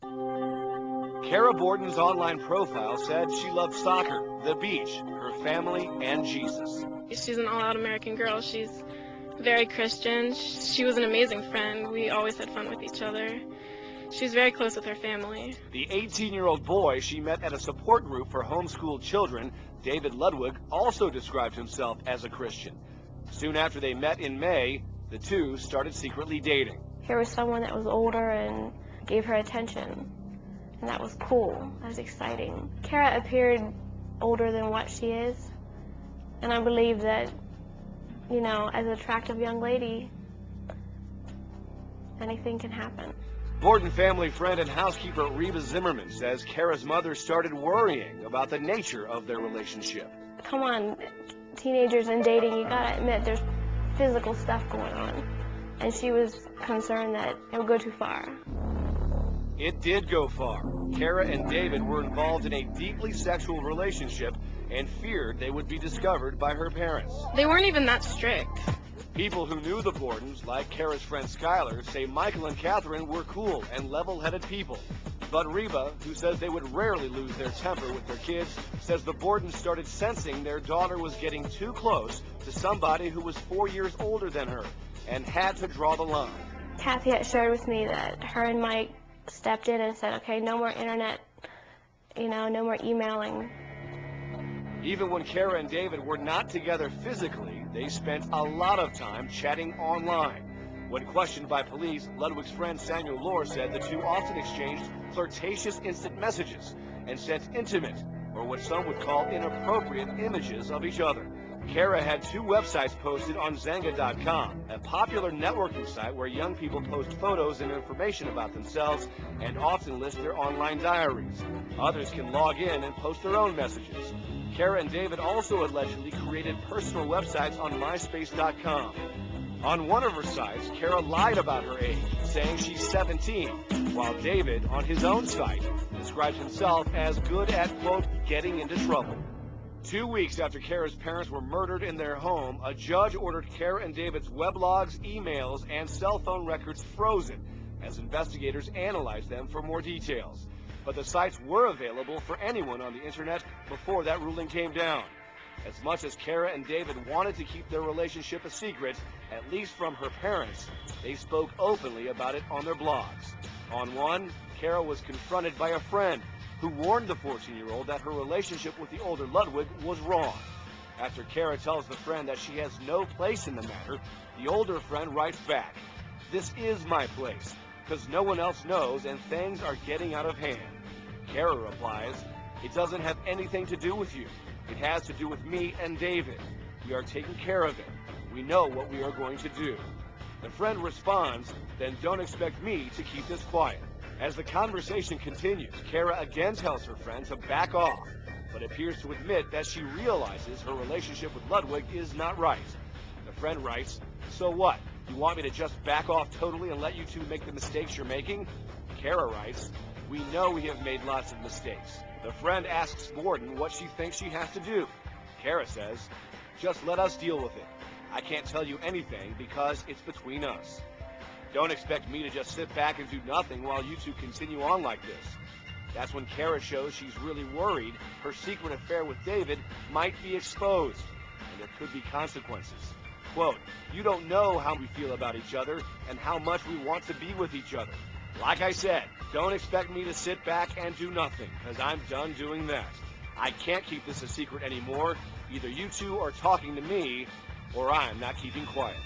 Kara Borden's online profile said she loved soccer, the beach, her family, and Jesus. She's an all-out American girl. She's very Christian. She was an amazing friend. We always had fun with each other. She's very close with her family. The 18-year-old boy she met at a support group for homeschooled children, David Ludwig, also described himself as a Christian. Soon after they met in May, the two started secretly dating. Here was someone that was older and gave her attention, and that was cool. That was exciting. Kara appeared older than what she is, and I believe that, you know, as an attractive young lady, anything can happen. Borden family friend and housekeeper Reba Zimmerman says Kara's mother started worrying about the nature of their relationship. Come on, teenagers and dating, you gotta admit there's physical stuff going on. And she was concerned that it would go too far. It did go far. Kara and David were involved in a deeply sexual relationship and feared they would be discovered by her parents. They weren't even that strict. People who knew the Bordens, like Kara's friend Skylar, say Michael and Catherine were cool and level-headed people. But Reba, who says they would rarely lose their temper with their kids, says the Bordens started sensing their daughter was getting too close to somebody who was 4 years older than her and had to draw the line. Kathy had shared with me that her and Mike stepped in and said, okay, no more internet, you know, no more emailing. Even when Kara and David were not together physically, they spent a lot of time chatting online. When questioned by police, Ludwig's friend Samuel Lohr said the two often exchanged flirtatious instant messages and sent intimate, or what some would call inappropriate, images of each other. Kara had 2 websites posted on Zanga.com, a popular networking site where young people post photos and information about themselves and often list their online diaries. Others can log in and post their own messages. Kara and David also allegedly created personal websites on MySpace.com. On one of her sites, Kara lied about her age, saying she's 17, while David, on his own site, describes himself as good at, quote, getting into trouble. 2 weeks after Kara's parents were murdered in their home, a judge ordered Kara and David's weblogs, emails, and cell phone records frozen as investigators analyzed them for more details. But the sites were available for anyone on the internet before that ruling came down. As much as Kara and David wanted to keep their relationship a secret, at least from her parents, they spoke openly about it on their blogs. On one, Kara was confronted by a friend who warned the 14-year-old that her relationship with the older Ludwig was wrong. After Kara tells the friend that she has no place in the matter, the older friend writes back, "This is my place, because no one else knows and things are getting out of hand." Kara replies, "It doesn't have anything to do with you. It has to do with me and David. We are taking care of it. We know what we are going to do." The friend responds, "Then don't expect me to keep this quiet." As the conversation continues, Kara again tells her friend to back off, but appears to admit that she realizes her relationship with Ludwig is not right. The friend writes, "So what? You want me to just back off totally and let you two make the mistakes you're making?" Kara writes, "We know we have made lots of mistakes." The friend asks Borden what she thinks she has to do. Kara says, "Just let us deal with it. I can't tell you anything because it's between us. Don't expect me to just sit back and do nothing while you two continue on like this." That's when Kara shows she's really worried her secret affair with David might be exposed, and there could be consequences. Quote, "You don't know how we feel about each other and how much we want to be with each other. Like I said, don't expect me to sit back and do nothing, because I'm done doing that. I can't keep this a secret anymore. Either you two are talking to me, or I'm not keeping quiet."